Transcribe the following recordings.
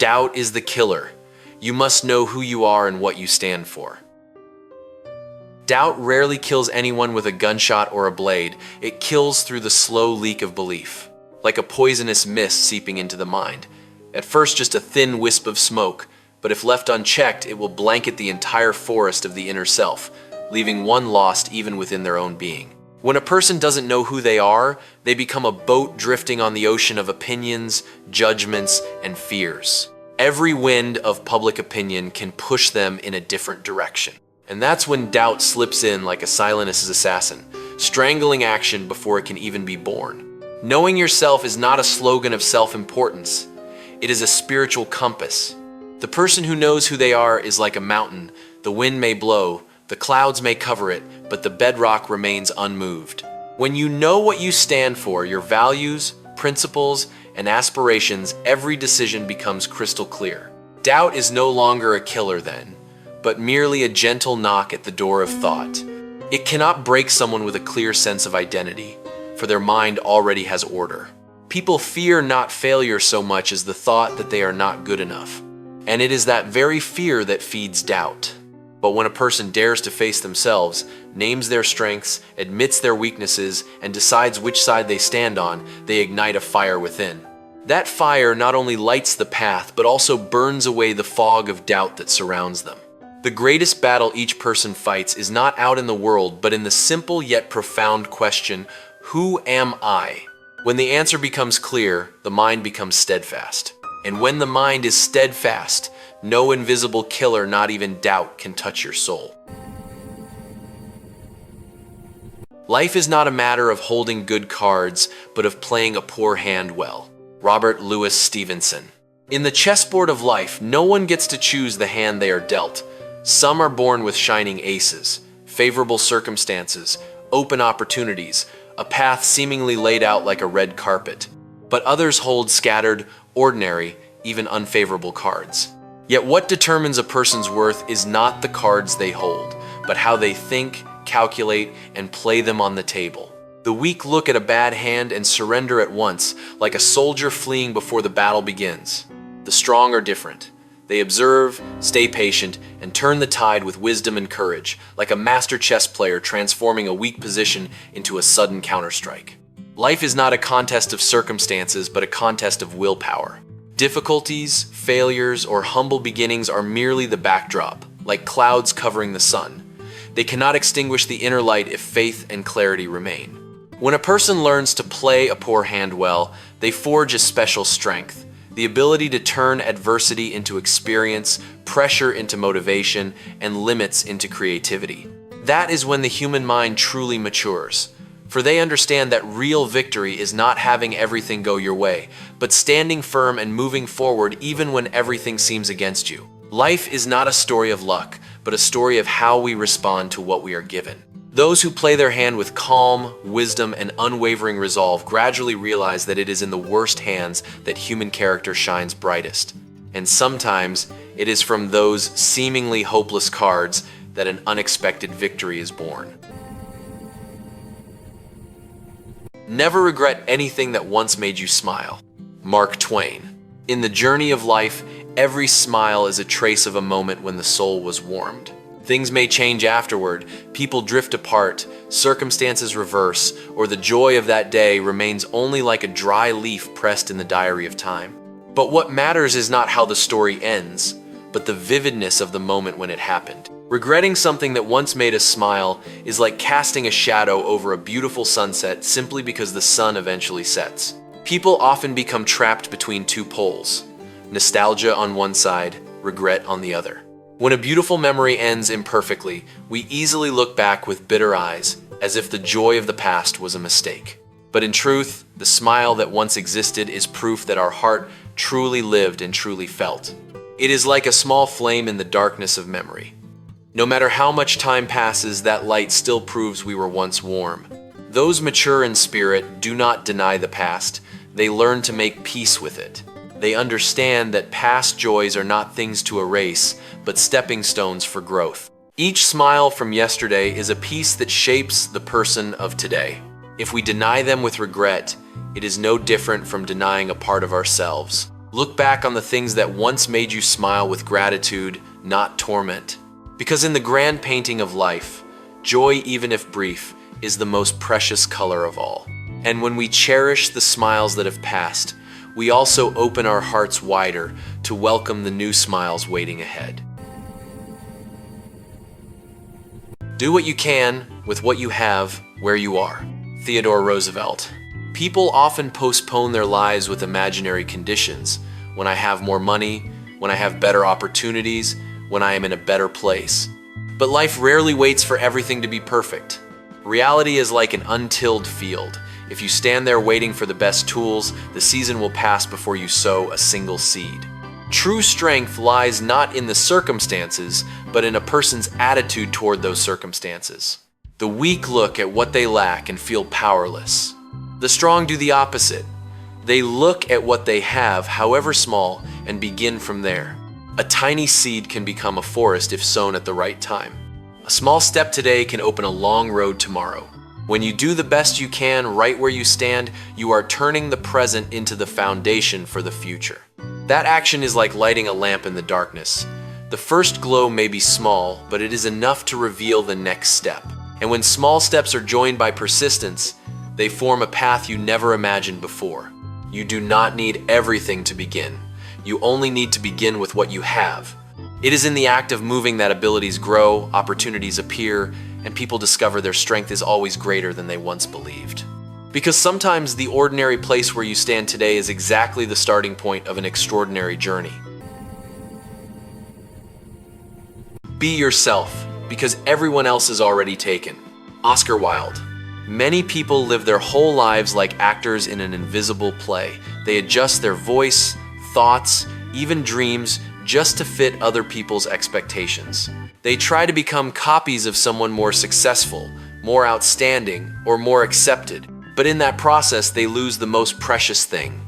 Doubt is the killer. You must know who you are and what you stand for. Doubt rarely kills anyone with a gunshot or a blade. It kills through the slow leak of belief, like a poisonous mist seeping into the mind. At first just a thin wisp of smoke, but if left unchecked, it will blanket the entire forest of the inner self, leaving one lost even within their own being. When a person doesn't know who they are, they become a boat drifting on the ocean of opinions, judgments, and fears. Every wind of public opinion can push them in a different direction. And that's when doubt slips in like a silent assassin, strangling action before it can even be born. Knowing yourself is not a slogan of self-importance. It is a spiritual compass. The person who knows who they are is like a mountain. The wind may blow, the clouds may cover it, but the bedrock remains unmoved. When you know what you stand for, your values, principles, and aspirations, every decision becomes crystal clear. Doubt is no longer a killer then, but merely a gentle knock at the door of thought. It cannot break someone with a clear sense of identity, for their mind already has order. People fear not failure so much as the thought that they are not good enough. And it is that very fear that feeds doubt. But when a person dares to face themselves, names their strengths, admits their weaknesses, and decides which side they stand on, they ignite a fire within. That fire not only lights the path, but also burns away the fog of doubt that surrounds them. The greatest battle each person fights is not out in the world, but in the simple yet profound question, who am I? When the answer becomes clear, the mind becomes steadfast. And when the mind is steadfast, no invisible killer, not even doubt, can touch your soul. Life is not a matter of holding good cards, but of playing a poor hand well. Robert Louis Stevenson. In the chessboard of life, no one gets to choose the hand they are dealt. Some are born with shining aces, favorable circumstances, open opportunities, a path seemingly laid out like a red carpet. But others hold scattered, ordinary, even unfavorable cards. Yet what determines a person's worth is not the cards they hold, but how they think, calculate, and play them on the table. The weak look at a bad hand and surrender at once, like a soldier fleeing before the battle begins. The strong are different. They observe, stay patient, and turn the tide with wisdom and courage, like a master chess player transforming a weak position into a sudden counterstrike. Life is not a contest of circumstances, but a contest of willpower. Difficulties, failures, or humble beginnings are merely the backdrop, like clouds covering the sun. They cannot extinguish the inner light if faith and clarity remain. When a person learns to play a poor hand well, they forge a special strength. The ability to turn adversity into experience, pressure into motivation, and limits into creativity. That is when the human mind truly matures. For they understand that real victory is not having everything go your way, but standing firm and moving forward even when everything seems against you. Life is not a story of luck, but a story of how we respond to what we are given. Those who play their hand with calm, wisdom, and unwavering resolve gradually realize that it is in the worst hands that human character shines brightest. And sometimes it is from those seemingly hopeless cards that an unexpected victory is born. Never regret anything that once made you smile. Mark Twain. In the journey of life, every smile is a trace of a moment when the soul was warmed. Things may change afterward, people drift apart, circumstances reverse, or the joy of that day remains only like a dry leaf pressed in the diary of time. But what matters is not how the story ends, but the vividness of the moment when it happened. Regretting something that once made us smile is like casting a shadow over a beautiful sunset simply because the sun eventually sets. People often become trapped between two poles, nostalgia on one side, regret on the other. When a beautiful memory ends imperfectly, we easily look back with bitter eyes, as if the joy of the past was a mistake. But in truth, the smile that once existed is proof that our heart truly lived and truly felt. It is like a small flame in the darkness of memory. No matter how much time passes, that light still proves we were once warm. Those mature in spirit do not deny the past. They learn to make peace with it. They understand that past joys are not things to erase, but stepping stones for growth. Each smile from yesterday is a piece that shapes the person of today. If we deny them with regret, it is no different from denying a part of ourselves. Look back on the things that once made you smile with gratitude, not torment. Because in the grand painting of life, joy, even if brief, is the most precious color of all. And when we cherish the smiles that have passed, we also open our hearts wider to welcome the new smiles waiting ahead. Do what you can with what you have where you are. Theodore Roosevelt. People often postpone their lives with imaginary conditions. When I have more money, when I have better opportunities, when I am in a better place. But life rarely waits for everything to be perfect. Reality is like an untilled field. If you stand there waiting for the best tools, the season will pass before you sow a single seed. True strength lies not in the circumstances, but in a person's attitude toward those circumstances. The weak look at what they lack and feel powerless. The strong do the opposite. They look at what they have, however small, and begin from there. A tiny seed can become a forest if sown at the right time. A small step today can open a long road tomorrow. When you do the best you can right where you stand, you are turning the present into the foundation for the future. That action is like lighting a lamp in the darkness. The first glow may be small, but it is enough to reveal the next step. And when small steps are joined by persistence, they form a path you never imagined before. You do not need everything to begin. You only need to begin with what you have. It is in the act of moving that abilities grow, opportunities appear, and people discover their strength is always greater than they once believed. Because sometimes the ordinary place where you stand today is exactly the starting point of an extraordinary journey. Be yourself, because everyone else is already taken. Oscar Wilde. Many people live their whole lives like actors in an invisible play. They adjust their voice, thoughts, even dreams just to fit other people's expectations. They try to become copies of someone more successful, more outstanding, or more accepted. But in that process, they lose the most precious thing,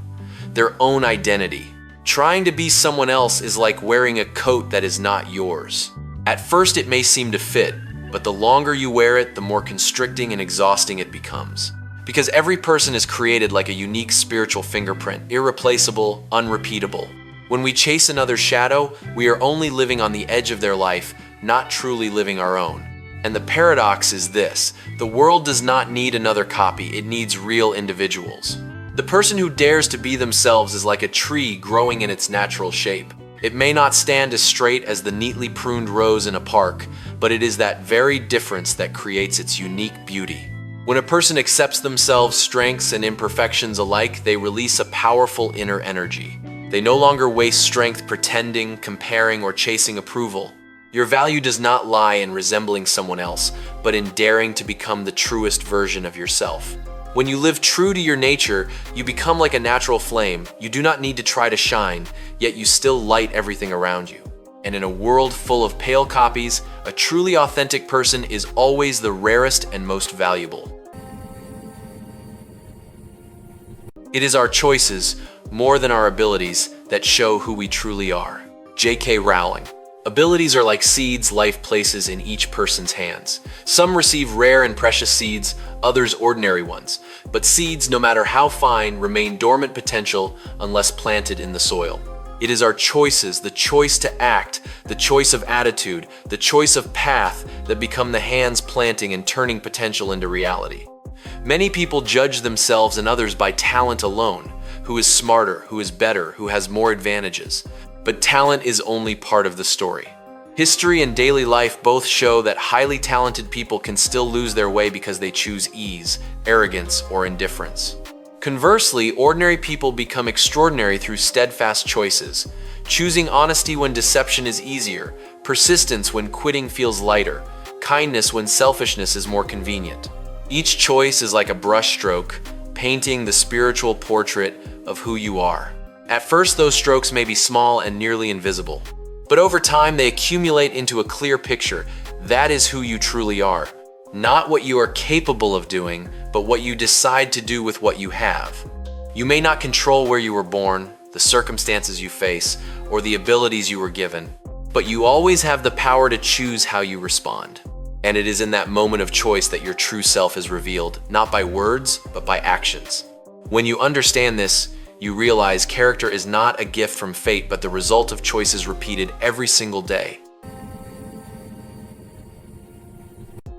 their own identity. Trying to be someone else is like wearing a coat that is not yours. At first, it may seem to fit, but the longer you wear it, the more constricting and exhausting it becomes. Because every person is created like a unique spiritual fingerprint, irreplaceable, unrepeatable. When we chase another's shadow, we are only living on the edge of their life, not truly living our own. And the paradox is this: the world does not need another copy, it needs real individuals. The person who dares to be themselves is like a tree growing in its natural shape. It may not stand as straight as the neatly pruned rose in a park, but it is that very difference that creates its unique beauty. When a person accepts themselves, strengths and imperfections alike, they release a powerful inner energy. They no longer waste strength pretending, comparing, or chasing approval. Your value does not lie in resembling someone else, but in daring to become the truest version of yourself. When you live true to your nature, you become like a natural flame. You do not need to try to shine, yet you still light everything around you. And in a world full of pale copies, a truly authentic person is always the rarest and most valuable. It is our choices, more than our abilities, that show who we truly are. J.K. Rowling. Abilities are like seeds life places in each person's hands. Some receive rare and precious seeds, others ordinary ones. But seeds, no matter how fine, remain dormant potential unless planted in the soil. It is our choices, the choice to act, the choice of attitude, the choice of path that become the hands planting and turning potential into reality. Many people judge themselves and others by talent alone. Who is smarter, who is better, who has more advantages. But talent is only part of the story. History and daily life both show that highly talented people can still lose their way because they choose ease, arrogance, or indifference. Conversely, ordinary people become extraordinary through steadfast choices, choosing honesty when deception is easier, persistence when quitting feels lighter, kindness when selfishness is more convenient. Each choice is like a brushstroke, painting the spiritual portrait of who you are. At first, those strokes may be small and nearly invisible, but over time they accumulate into a clear picture. That is who you truly are. Not what you are capable of doing, but what you decide to do with what you have. You may not control where you were born, the circumstances you face, or the abilities you were given, but you always have the power to choose how you respond. And it is in that moment of choice that your true self is revealed, not by words, but by actions. When you understand this, You realize character is not a gift from fate, but the result of choices repeated every single day.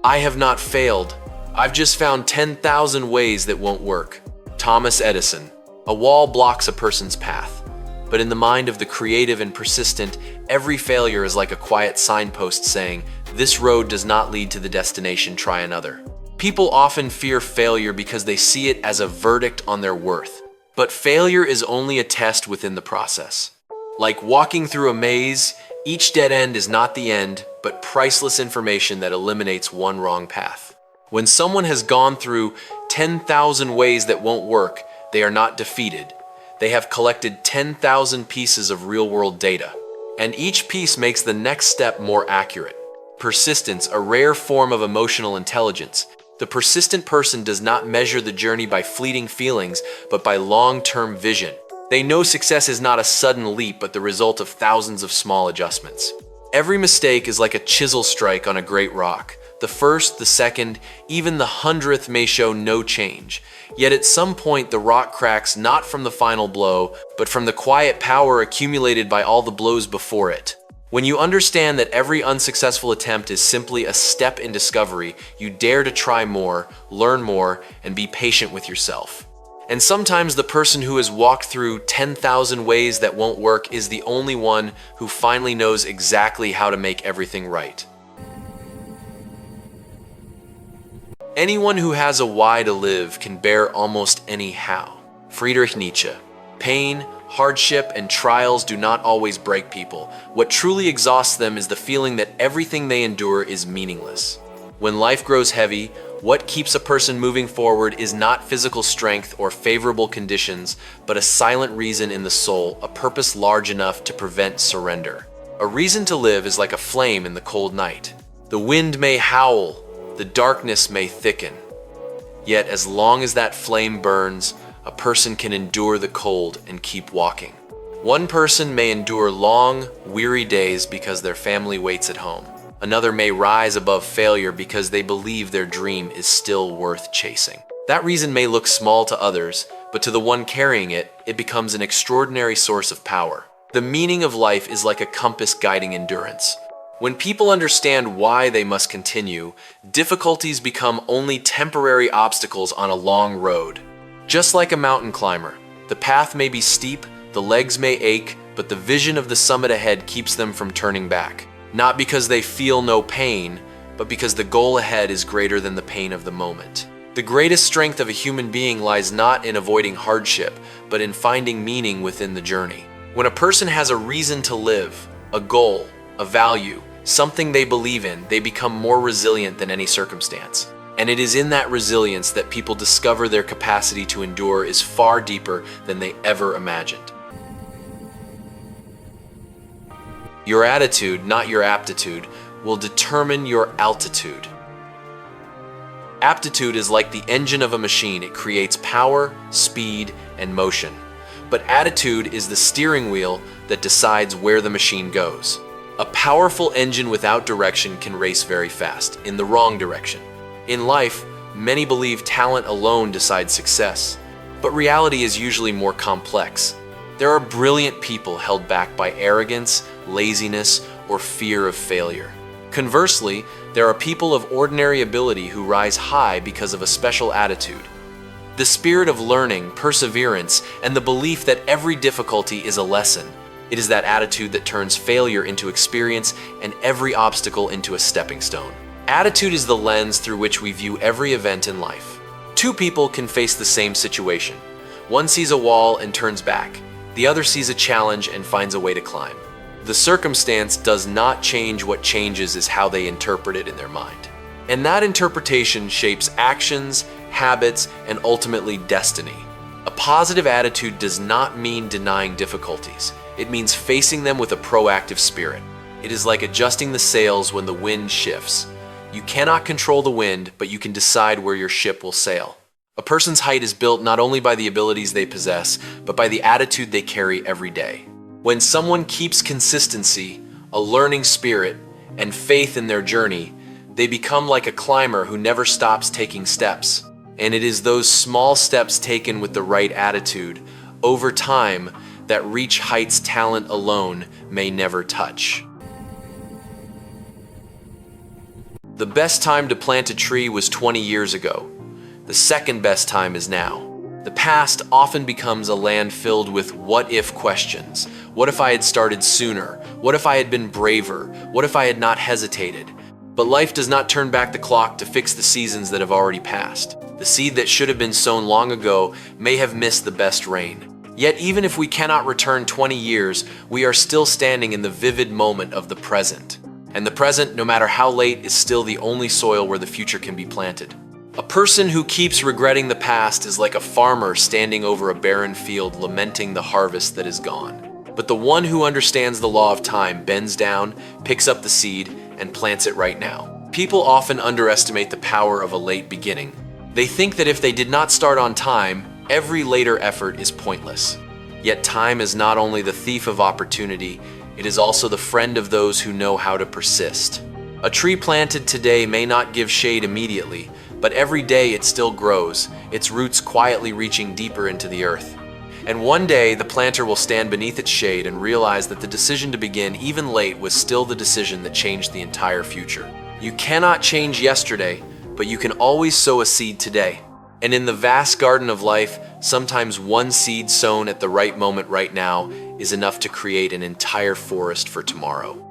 I have not failed. I've just found 10,000 ways that won't work. Thomas Edison. A wall blocks a person's path, but in the mind of the creative and persistent, every failure is like a quiet signpost saying, "This road does not lead to the destination, try another." People often fear failure because they see it as a verdict on their worth. But failure is only a test within the process. Like walking through a maze, each dead end is not the end, but priceless information that eliminates one wrong path. When someone has gone through 10,000 ways that won't work, they are not defeated. They have collected 10,000 pieces of real-world data, and each piece makes the next step more accurate. Persistence, a rare form of emotional intelligence. The persistent person does not measure the journey by fleeting feelings, but by long-term vision. They know success is not a sudden leap, but the result of thousands of small adjustments. Every mistake is like a chisel strike on a great rock. The first, the second, even the 100th may show no change. Yet at some point the rock cracks not from the final blow, but from the quiet power accumulated by all the blows before it. When you understand that every unsuccessful attempt is simply a step in discovery, you dare to try more, learn more, and be patient with yourself. And sometimes the person who has walked through 10,000 ways that won't work is the only one who finally knows exactly how to make everything right. Anyone who has a why to live can bear almost any how. Friedrich Nietzsche. Pain, hardship, and trials do not always break people. What truly exhausts them is the feeling that everything they endure is meaningless. When life grows heavy, what keeps a person moving forward is not physical strength or favorable conditions, but a silent reason in the soul, a purpose large enough to prevent surrender. A reason to live is like a flame in the cold night. The wind may howl, the darkness may thicken. Yet as long as that flame burns, a person can endure the cold and keep walking. One person may endure long, weary days because their family waits at home. Another may rise above failure because they believe their dream is still worth chasing. That reason may look small to others, but to the one carrying it, it becomes an extraordinary source of power. The meaning of life is like a compass guiding endurance. When people understand why they must continue, difficulties become only temporary obstacles on a long road. Just like a mountain climber, the path may be steep, the legs may ache, but the vision of the summit ahead keeps them from turning back. Not because they feel no pain, but because the goal ahead is greater than the pain of the moment. The greatest strength of a human being lies not in avoiding hardship, but in finding meaning within the journey. When a person has a reason to live, a goal, a value, something they believe in, they become more resilient than any circumstance. And it is in that resilience that people discover their capacity to endure is far deeper than they ever imagined. Your attitude, not your aptitude, will determine your altitude. Aptitude is like the engine of a machine. It creates power, speed, and motion. But attitude is the steering wheel that decides where the machine goes. A powerful engine without direction can race very fast, in the wrong direction. In life, many believe talent alone decides success, but reality is usually more complex. There are brilliant people held back by arrogance, laziness, or fear of failure. Conversely, there are people of ordinary ability who rise high because of a special attitude. The spirit of learning, perseverance, and the belief that every difficulty is a lesson. It is that attitude that turns failure into experience and every obstacle into a stepping stone. Attitude is the lens through which we view every event in life. Two people can face the same situation. One sees a wall and turns back. The other sees a challenge and finds a way to climb. The circumstance does not change. What changes is how they interpret it in their mind. And that interpretation shapes actions, habits, and ultimately destiny. A positive attitude does not mean denying difficulties. It means facing them with a proactive spirit. It is like adjusting the sails when the wind shifts. You cannot control the wind, but you can decide where your ship will sail. A person's height is built not only by the abilities they possess, but by the attitude they carry every day. When someone keeps consistency, a learning spirit, and faith in their journey, they become like a climber who never stops taking steps. And it is those small steps taken with the right attitude, over time that reach heights talent alone may never touch. The best time to plant a tree was 20 years ago. The second best time is now. The past often becomes a land filled with what-if questions. What if I had started sooner? What if I had been braver? What if I had not hesitated? But life does not turn back the clock to fix the seasons that have already passed. The seed that should have been sown long ago may have missed the best rain. Yet even if we cannot return 20 years, we are still standing in the vivid moment of the present. And the present, no matter how late, is still the only soil where the future can be planted. A person who keeps regretting the past is like a farmer standing over a barren field lamenting the harvest that is gone. But the one who understands the law of time bends down, picks up the seed, and plants it right now. People often underestimate the power of a late beginning. They think that if they did not start on time, every later effort is pointless. Yet time is not only the thief of opportunity, it is also the friend of those who know how to persist. A tree planted today may not give shade immediately, but every day it still grows, its roots quietly reaching deeper into the earth. And one day, the planter will stand beneath its shade and realize that the decision to begin, even late, was still the decision that changed the entire future. You cannot change yesterday, but you can always sow a seed today. And in the vast garden of life, sometimes one seed sown at the right moment right now is enough to create an entire forest for tomorrow.